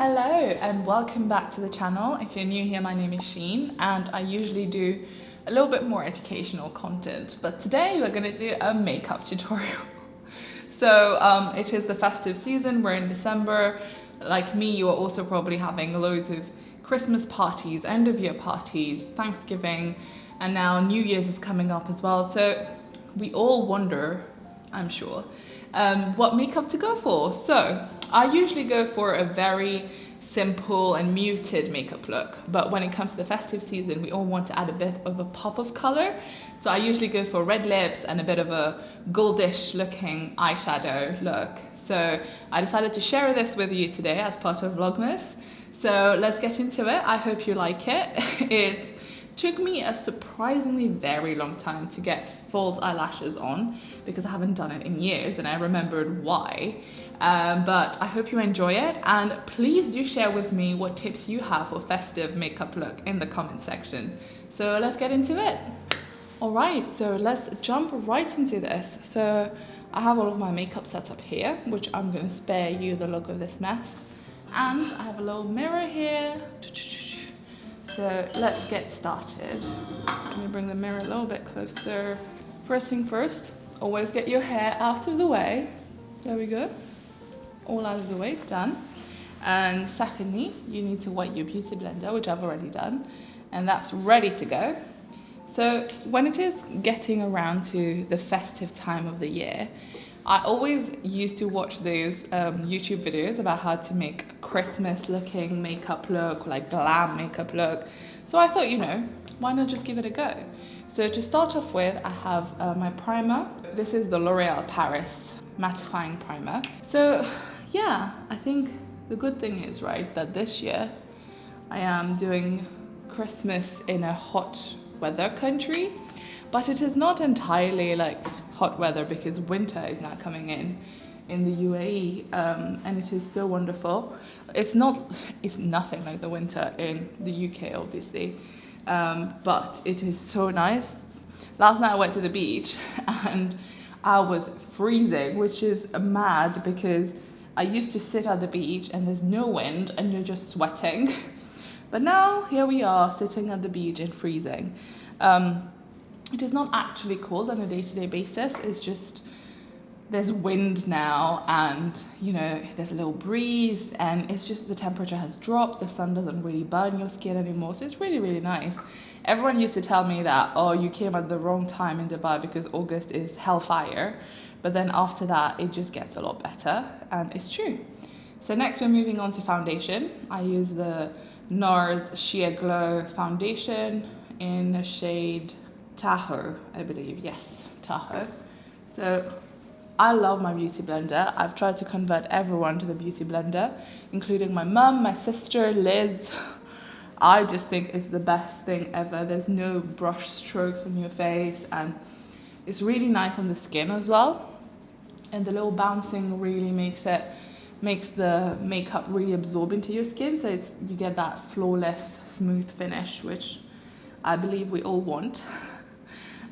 Hello and welcome back to the channel. If you're new here, my name is Sheen and I usually do a little bit more educational content, but today we're going to do a makeup tutorial. So it is the festive season, we're in December. Like me, you are also probably having loads of Christmas parties, end of year parties, Thanksgiving, and now New Year's is coming up as well. So we all wonder, I'm sure, what makeup to go for. So I usually go for a very simple and muted makeup look, but when it comes to the festive season, we all want to add a bit of a pop of color. So I usually go for red lips and a bit of a goldish looking eyeshadow look. So I decided to share this with you today as part of Vlogmas. So let's get into it. I hope you like it. It took me a surprisingly very long time to get false eyelashes on because I haven't done it in years and I remembered why. But I hope you enjoy it, and please do share with me what tips you have for festive makeup look in the comment section. So let's get into it. All right, so let's jump right into this. So I have all of my makeup set up here, which I'm going to spare you the look of this mess. And I have a little mirror here. So let's get started. Let me bring the mirror a little bit closer. First thing first, always get your hair out of the way. There we go. All out of the way, done. And secondly, you need to wet your beauty blender, which I've already done, and that's ready to go. So when it is getting around to the festive time of the year, I always used to watch these YouTube videos about how to make a Christmas looking makeup look, like glam makeup look. So I thought, you know, why not just give it a go? So to start off with, I have my primer. This is the L'Oreal Paris mattifying primer. So yeah, I think the good thing is, right, that this year I am doing Christmas in a hot weather country, but it is not entirely like hot weather because winter is now coming in the UAE, and it is so wonderful. It's nothing like the winter in the UK, obviously, but it is so nice. Last night I went to the beach and I was freezing, which is mad because I used to sit at the beach and there's no wind and you're just sweating. But now here we are sitting at the beach and freezing. It is not actually cold on a day-to-day basis. It's just there's wind now and, you know, there's a little breeze and it's just the temperature has dropped. The sun doesn't really burn your skin anymore. So it's really, really nice. Everyone used to tell me that, oh, you came at the wrong time in Dubai because August is hellfire. But then after that, it just gets a lot better, and it's true. So next we're moving on to foundation. I use the NARS Sheer Glow foundation in the shade Tahoe, I believe. Yes, Tahoe. So I love my beauty blender. I've tried to convert everyone to the beauty blender, including my mum, my sister, Liz. I just think it's the best thing ever. There's no brush strokes on your face, and it's really nice on the skin as well. And the little bouncing really makes the makeup really absorb into your skin. So you get that flawless, smooth finish, which I believe we all want.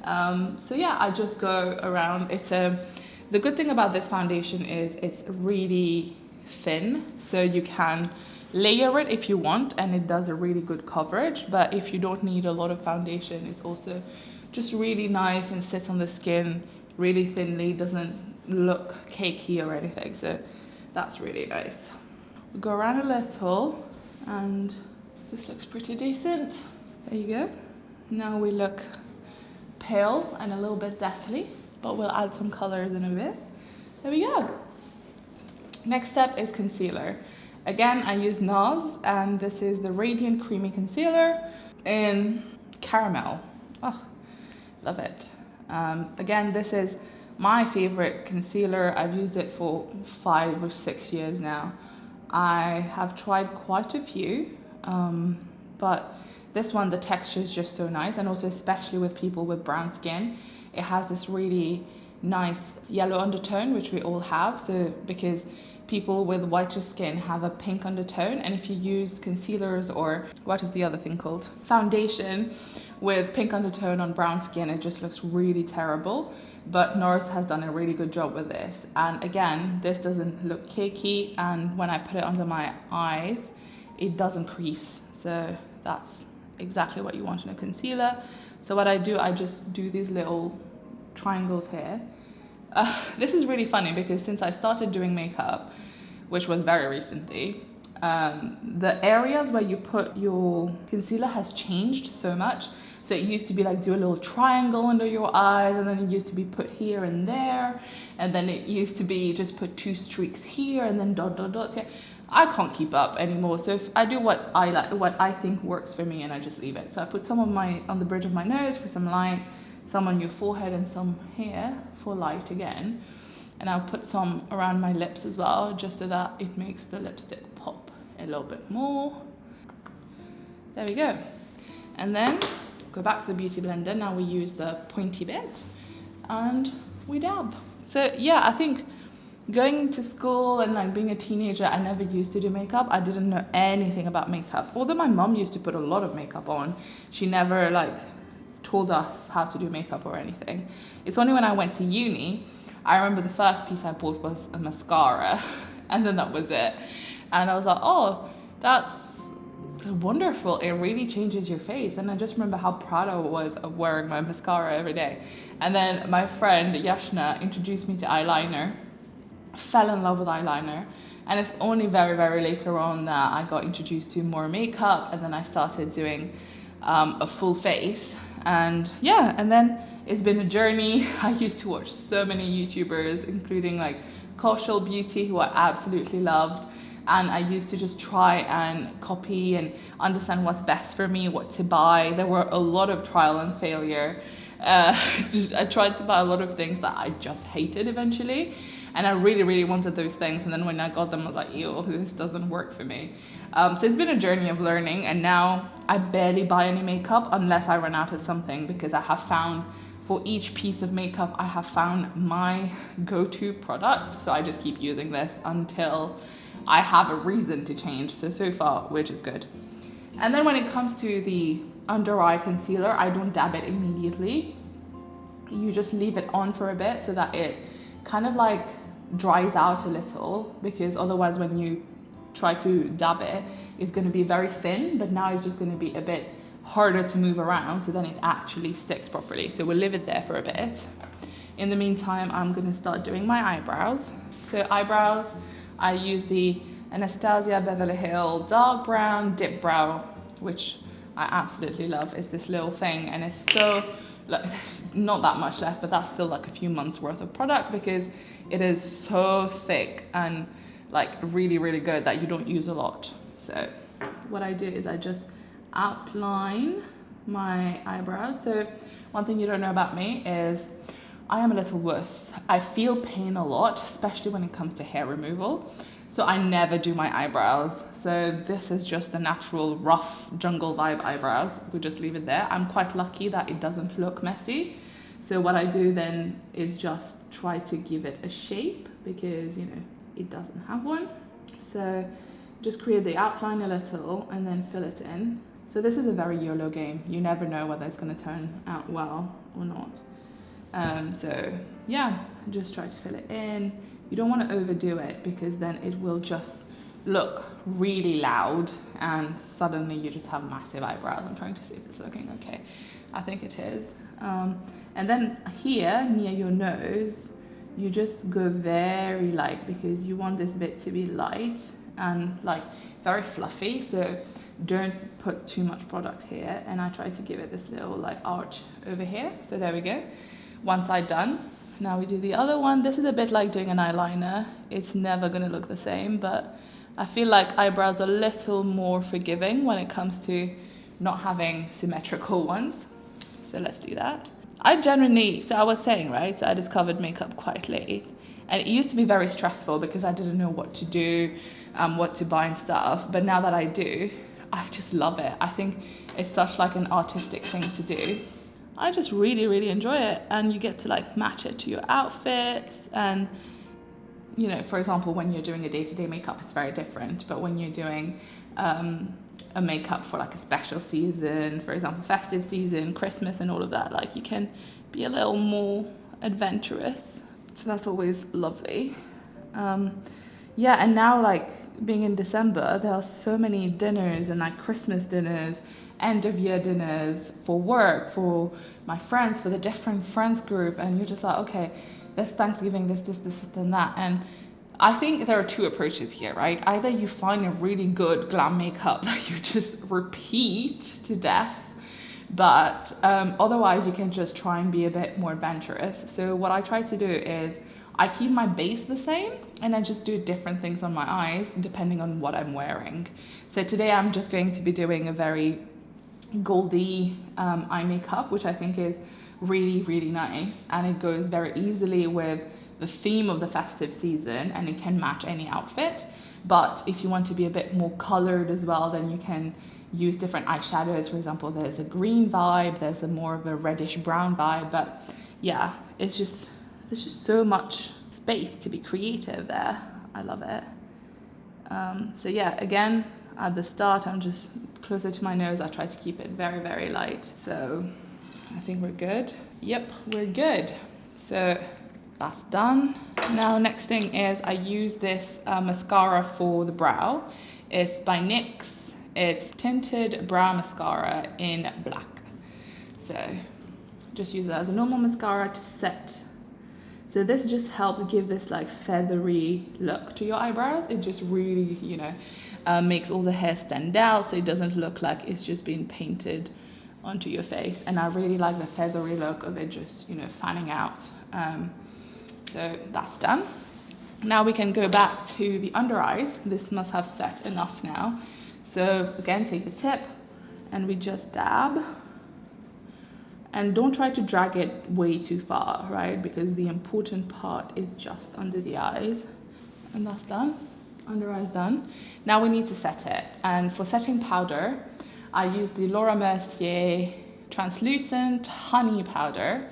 So yeah, I just go around. The good thing about this foundation is it's really thin, so you can layer it if you want, and it does a really good coverage. But if you don't need a lot of foundation, it's also just really nice and sits on the skin really thinly, doesn't look cakey or anything. So that's really nice. We'll go around a little, and this looks pretty decent. There you go. Now we look pale and a little bit deathly, but we'll add some colors in a bit. There we go. Next step is concealer. Again, I use NARS, and this is the Radiant Creamy Concealer in Caramel. Oh, love it. Again, this is my favorite concealer. I've used it for 5 or 6 years now. I have tried quite a few, but this one, the texture is just so nice, and also especially with people with brown skin, it has this really nice yellow undertone, which we all have. So because people with whiter skin have a pink undertone, and if you use concealers or what is the other thing called, foundation with pink undertone on brown skin, it just looks really terrible. But NARS has done a really good job with this, and again, this doesn't look cakey, and when I put it under my eyes it doesn't crease, so that's exactly what you want in a concealer. So what I do, I just do these little triangles here. This is really funny because since I started doing makeup, which was very recently, the areas where you put your concealer has changed so much. So it used to be like do a little triangle under your eyes, and then it used to be put here and there, and then it used to be just put 2 streaks here and then dots here. I can't keep up anymore, so if I do what I like, what I think works for me, and I just leave it. So I put some of my on the bridge of my nose for some light, some on your forehead, and some here for light again. And I'll put some around my lips as well, just so that it makes the lipstick pop a little bit more. There we go. And then go back to the beauty blender. Now we use the pointy bit and we dab. So yeah, I think going to school and like being a teenager, I never used to do makeup. I didn't know anything about makeup. Although my mom used to put a lot of makeup on, she never like told us how to do makeup or anything. It's only when I went to uni, I remember the first piece I bought was a mascara, and then that was it. And I was like, oh, that's wonderful, it really changes your face. And I just remember how proud I was of wearing my mascara every day. And then my friend Yashna introduced me to eyeliner, fell in love with eyeliner, and it's only very, very later on that I got introduced to more makeup, and then I started doing a full face. And yeah, and then it's been a journey. I used to watch so many YouTubers, including like Kaushal Beauty, who I absolutely loved. And I used to just try and copy and understand what's best for me, what to buy. There were a lot of trial and failure. I tried to buy a lot of things that I just hated eventually. And I really, really wanted those things. And then when I got them, I was like, ew, this doesn't work for me. So it's been a journey of learning. And now I barely buy any makeup unless I run out of something, because I have found for each piece of makeup, I have found my go-to product. So I just keep using this until I have a reason to change. So far, which is good. And then when it comes to the under eye concealer, I don't dab it immediately. You just leave it on for a bit so that it kind of like dries out a little, because otherwise when you try to dab it, it's going to be very thin, but now it's just going to be a bit harder to move around, so then it actually sticks properly. So we'll leave it there for a bit. In the meantime, I'm going to start doing my eyebrows. So eyebrows, I use the Anastasia Beverly Hills Dark Brown Dip Brow, which I absolutely love. It's this little thing, and it's so, like, there's not that much left, but that's still like a few months worth of product, because it is so thick and like really, really good that you don't use a lot. So what I do is I just outline my eyebrows. So one thing you don't know about me is I am a little wuss. I feel pain a lot, especially when it comes to hair removal. So I never do my eyebrows. So this is just the natural rough jungle vibe eyebrows. We just leave it there. I'm quite lucky that it doesn't look messy. So what I do then is just try to give it a shape, because, you know, it doesn't have one. So just create the outline a little and then fill it in. So this is a very YOLO game. You never know whether it's going to turn out well or not. So yeah, just try to fill it in. You don't want to overdo it, because then it will just look really loud and suddenly you just have massive eyebrows. I'm trying to see if it's looking okay. I think it is. And then here near your nose, you just go very light, because you want this bit to be light and like very fluffy. So don't put too much product here, and I try to give it this little like arch over here. So there we go. One side done. Now we do the other one. This is a bit like doing an eyeliner. It's never going to look the same, but I feel like eyebrows are a little more forgiving when it comes to not having symmetrical ones. So let's do that. I generally, so I was saying, right, so I discovered makeup quite late, and it used to be very stressful because I didn't know what to do, what to buy and stuff. But now that I do, I just love it. I think it's such like an artistic thing to do. I just really, really enjoy it, and you get to like match it to your outfits, and you know, for example, when you're doing a day-to-day makeup, it's very different. But when you're doing a makeup for like a special season, for example, festive season, Christmas and all of that, like you can be a little more adventurous. So that's always lovely. Yeah, and now like being in December, there are so many dinners and like Christmas dinners, end of year dinners for work, for my friends, for the different friends group, and you're just like, okay, this Thanksgiving, this, and that. And I think there are two approaches here, right? Either you find a really good glam makeup that you just repeat to death, but otherwise you can just try and be a bit more adventurous. So what I try to do is I keep my base the same and I just do different things on my eyes depending on what I'm wearing. So today I'm just going to be doing a very goldy eye makeup, which I think is really, really nice, and it goes very easily with the theme of the festive season and it can match any outfit. But if you want to be a bit more colored as well, then you can use different eyeshadows. For example, there's a green vibe, there's a more of a reddish brown vibe, but yeah, there's just so much space to be creative there. I love it. So yeah, again, at the start, I'm just closer to my nose. I try to keep it very, very light. So I think we're good. Yep, we're good. So that's done. Now, next thing is I use this mascara for the brow. It's by NYX. It's tinted brow mascara in black. So just use it as a normal mascara to set. So this just helps give this like feathery look to your eyebrows. It just really, you know, makes all the hair stand out, so it doesn't look like it's just been painted onto your face. And I really like the feathery look of it just, you know, fanning out. So that's done. Now we can go back to the under eyes. This must have set enough now. So again, take the tip and we just dab. And don't try to drag it way too far, right? Because the important part is just under the eyes. And that's done. Under eyes done. Now we need to set it. And for setting powder, I use the Laura Mercier translucent honey powder.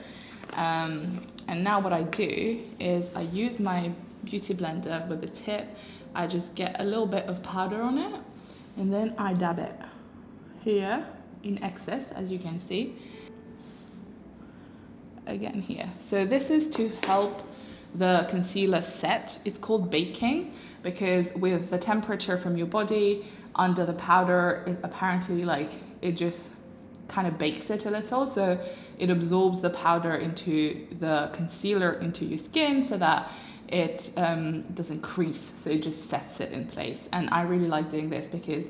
And now what I do is I use my beauty blender with the tip. I just get a little bit of powder on it and then I dab it here in excess, as you can see. Again here. So this is to help the concealer set. It's called baking because with the temperature from your body under the powder, it apparently like it just kind of bakes it a little, so it absorbs the powder into the concealer into your skin so that it doesn't crease, so it just sets it in place. And I really like doing this because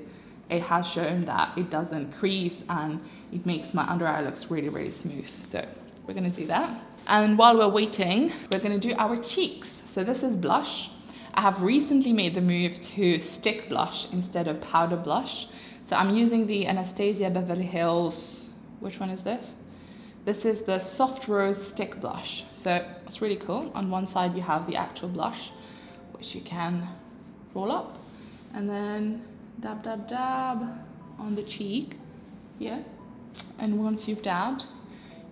it has shown that it doesn't crease and it makes my under eye looks really, really smooth. So we're gonna do that. And while we're waiting, we're gonna do our cheeks. So this is blush. I have recently made the move to stick blush instead of powder blush. So I'm using the Anastasia Beverly Hills, which one is this? This is the Soft Rose Stick Blush. So it's really cool. On one side you have the actual blush, which you can roll up. And then dab, dab, dab on the cheek here. And once you've dabbed,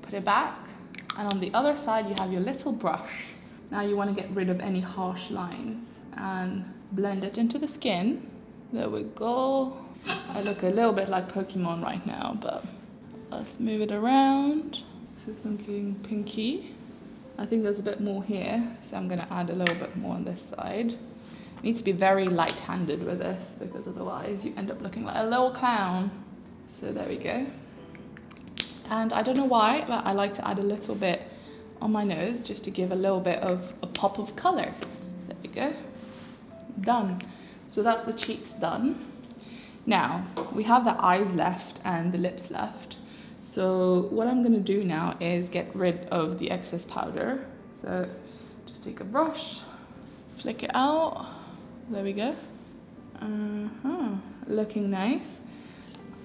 put it back. And on the other side you have your little brush. Now you want to get rid of any harsh lines and blend it into the skin. There we go. I look a little bit like Pokemon right now, but let's move it around. This is looking pinky. I think there's a bit more here, so I'm gonna add a little bit more on this side. You need to be very light-handed with this because otherwise you end up looking like a little clown. So there we go. And I don't know why, but I like to add a little bit on my nose just to give a little bit of a pop of color. There we go. Done. So that's the cheeks done. Now, we have the eyes left and the lips left. So what I'm gonna do now is get rid of the excess powder. So just take a brush, flick it out. There we go. Looking nice.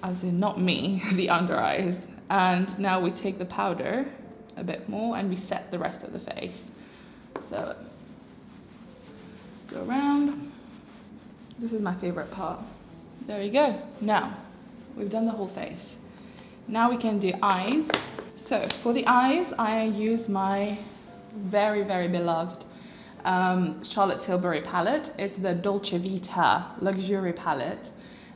As in not me, the under eyes. And now we take the powder a bit more and we set the rest of the face. So let's go around. This is my favorite part. There we go. Now, we've done the whole face. Now we can do eyes. So for the eyes, I use my very, very beloved Charlotte Tilbury palette. It's the Dolce Vita luxury palette,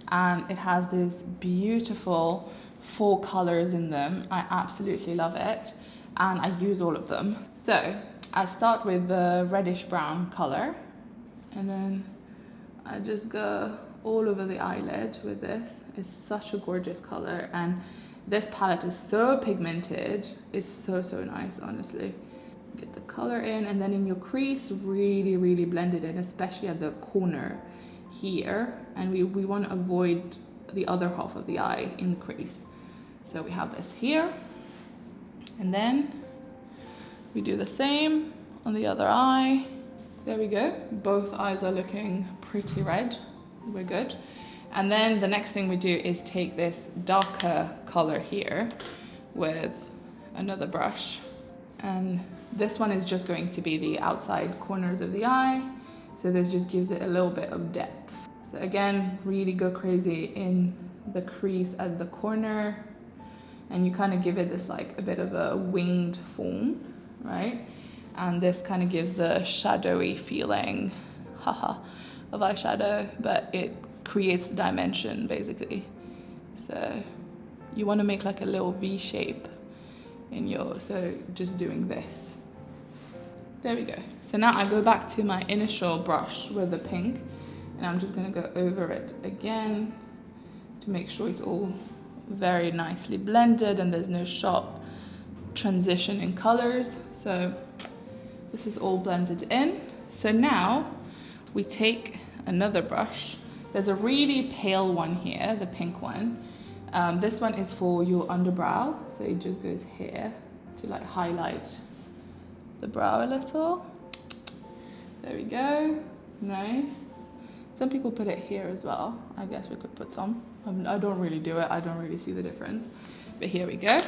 and it has this beautiful 4 colors in them. I absolutely love it, and I use all of them. So I start with the reddish brown color, and then I just go all over the eyelid with this. It's such a gorgeous color, and this palette is so pigmented. It's so nice, honestly. Get the color in, and then in your crease, really blend it in, especially at the corner here. And we want to avoid the other half of the eye in the crease. So we have this here, and then we do the same on the other eye. There we go. Both eyes are looking pretty red. We're good. And then the next thing we do is take this darker color here with another brush, and this one is just going to be the outside corners of the eye, so this just gives it a little bit of depth. So again, really go crazy in the crease at the corner, and you kind of give it this like a bit of a winged form, right? And this kind of gives the shadowy feeling, haha, of eyeshadow, but it creates dimension basically. So you want to make like a little V shape in your, so just doing this. There we go. So now I go back to my initial brush with the pink, and I'm just going to go over it again to make sure it's all very nicely blended and there's no sharp transition in colors. So this is all blended in. So now we take another brush. There's a really pale one here, the pink one. This one is for your underbrow, so it just goes here to like highlight the brow a little. There we go, nice. Some people put it here as well. I guess we could put some. I don't really do it, I don't really see the difference, but here we go.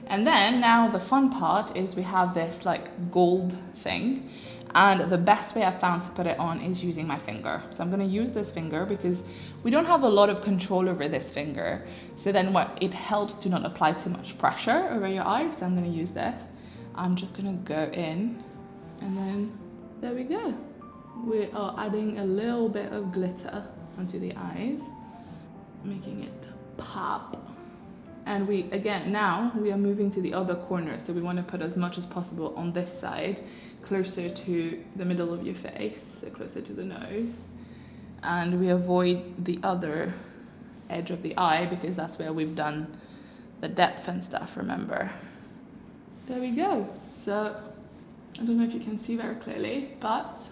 And then now the fun part is we have this like gold thing, and the best way I've found to put it on is using my finger. So I'm going to use this finger because we don't have a lot of control over this finger. So then what, it helps to not apply too much pressure over your eyes. So I'm going to use this. I'm just going to go in, and then there we go. We are adding a little bit of glitter onto the eyes, making it pop. And we, again, now we are moving to the other corner. So we want to put as much as possible on this side, closer to the middle of your face, so closer to the nose. And we avoid the other edge of the eye because that's where we've done the depth and stuff, remember? There we go. So I don't know if you can see very clearly, but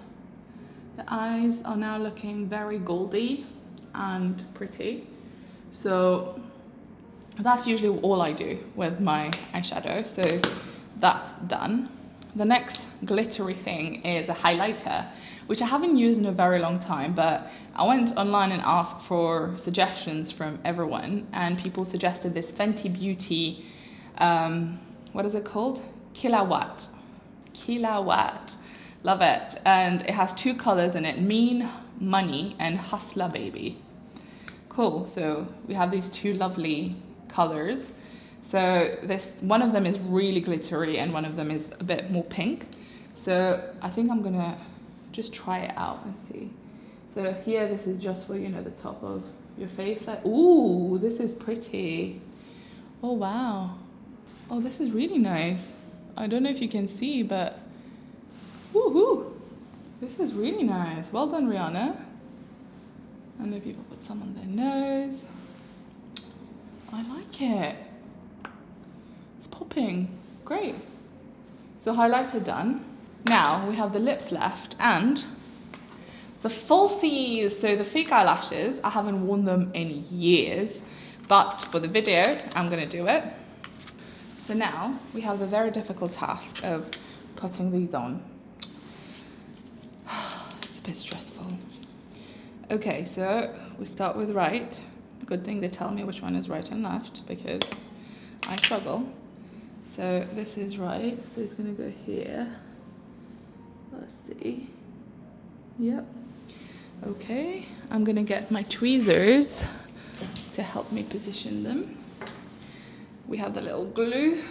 the eyes are now looking very goldy and pretty. So that's usually all I do with my eyeshadow, so that's done. The next glittery thing is a highlighter, which I haven't used in a very long time, but I went online and asked for suggestions from everyone, and people suggested this Fenty Beauty, what is it called? Kilowatt. Love it. And it has 2 colors in it, Mean Money and Hustler Baby. Cool, so we have these 2 lovely colors. So this, one of them is really glittery and one of them is a bit more pink. So I think I'm gonna just try it out and see. So here, this is just for, you know, the top of your face. Like, ooh, this is pretty. Oh, wow. Oh, this is really nice. I don't know if you can see, but woohoo, this is really nice. Well done, Rihanna. And then people put some on their nose. I like it. It's popping. Great. So highlighter done. Now we have the lips left and the falsies. So the fake eyelashes, I haven't worn them in years, but for the video, I'm gonna do it. So now we have the very difficult task of putting these on. It's a bit stressful. Okay, so we start with right. Good thing they tell me which one is right and left because I struggle. So this is right, so it's gonna go here. Let's see. Yep. Okay, I'm gonna get my tweezers to help me position them. We have the little glue.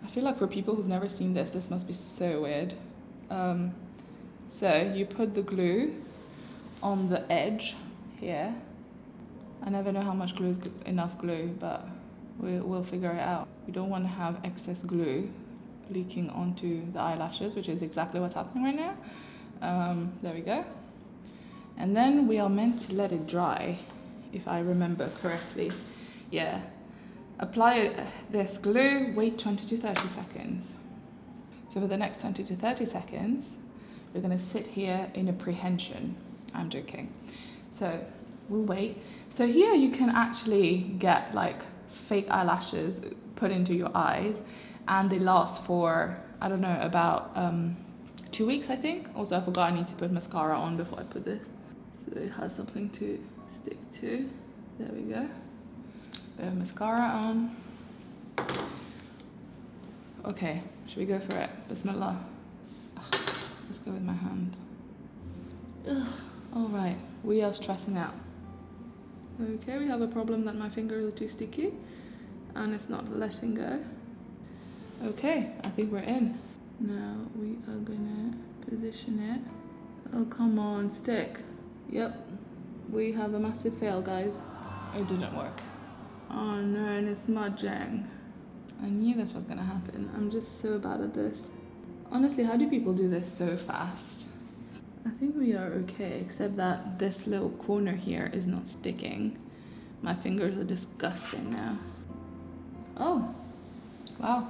I feel like for people who've never seen this, this must be so weird. So you put the glue on the edge here. I never know how much glue is enough glue, but we'll figure it out. You don't want to have excess glue leaking onto the eyelashes, which is exactly what's happening right now. There we go. And then we are meant to let it dry, if I remember correctly. Yeah. Apply this glue, wait 20 to 30 seconds. So for the next 20 to 30 seconds, we're gonna sit here in apprehension. I'm joking. So we'll wait. So here you can actually get like fake eyelashes put into your eyes, and they last for, I don't know, about 2 weeks, I think. Also, I forgot I need to put mascara on before I put this. So it has something to stick to. There we go. Bit of mascara on. Okay, should we go for it? Bismillah. Let's go with my hand. Ugh. All right, we are stressing out. Okay, we have a problem that my fingers are too sticky and it's not letting go. Okay, I think we're in. Now we are gonna position it. Oh, come on, stick. Yep, we have a massive fail, guys. It didn't work. Oh no, and it's smudging. I knew this was gonna happen. I'm just so bad at this. Honestly, how do people do this so fast? I think we are okay, except that this little corner here is not sticking. My fingers are disgusting now. Oh, wow.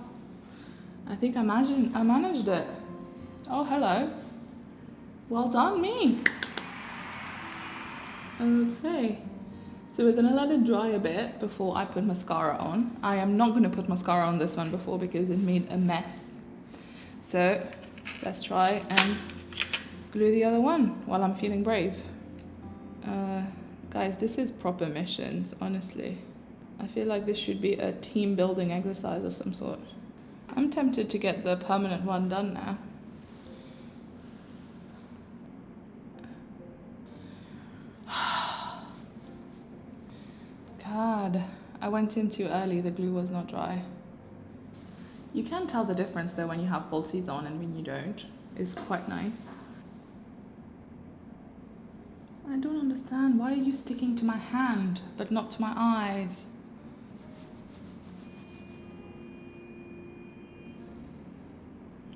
I think I managed it. Oh, hello. Well done, me. Okay. So we're gonna let it dry a bit before I put mascara on. I am not gonna put mascara on this one before because it made a mess. So let's try and glue the other one while I'm feeling brave. Guys, this is proper missions, honestly. I feel like this should be a team building exercise of some sort. I'm tempted to get the permanent one done now. God, I went in too early, the glue was not dry. You can tell the difference though when you have falsies on and when you don't. It's quite nice. I don't understand, why are you sticking to my hand but not to my eyes?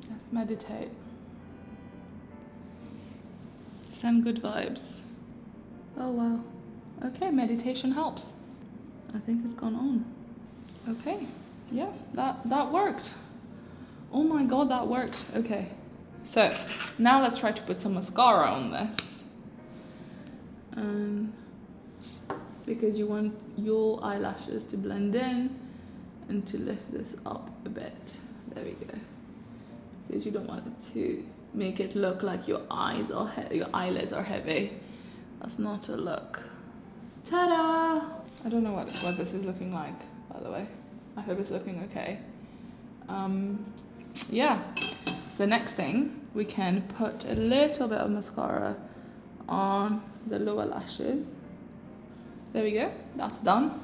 Let's meditate. Send good vibes. Oh wow. Okay, meditation helps. I think it's gone on. Okay, yeah, that worked. Oh my god, that worked. Okay, so now let's try to put some mascara on this. Because you want your eyelashes to blend in and to lift this up a bit. There we go. Because you don't want it to make it look like your eyes or your eyelids are heavy. That's not a look. Ta-da! I don't know what this is looking like, by the way. I hope it's looking okay. Yeah. So next thing, we can put a little bit of mascara on the lower lashes. There we go, that's done.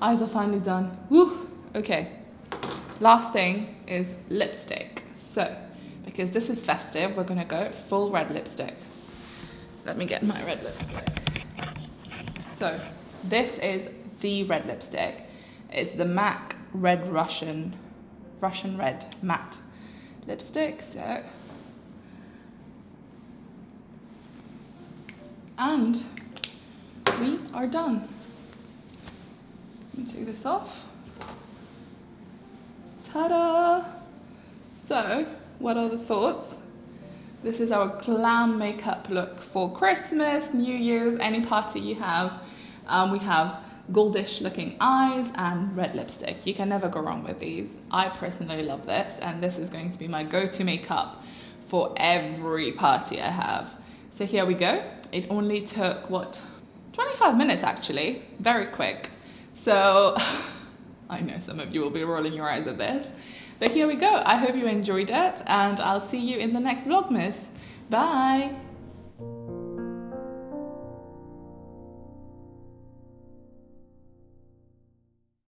Eyes are finally done. Woo! Okay. Last thing is lipstick. So, because this is festive, we're gonna go full red lipstick. Let me get my red lipstick. So, this is the red lipstick. It's the MAC Red Russian Red Matte lipstick. So, and we are done. Let me take this off. Ta-da! So, what are the thoughts? This is our glam makeup look for Christmas, New Year's, any party you have. We have goldish looking eyes and red lipstick. You can never go wrong with these. I personally love this, and this is going to be my go-to makeup for every party I have. So here we go. It only took, what, 25 minutes actually, very quick. So I know some of you will be rolling your eyes at this, but here we go. I hope you enjoyed it, and I'll see you in the next Vlogmas. Bye.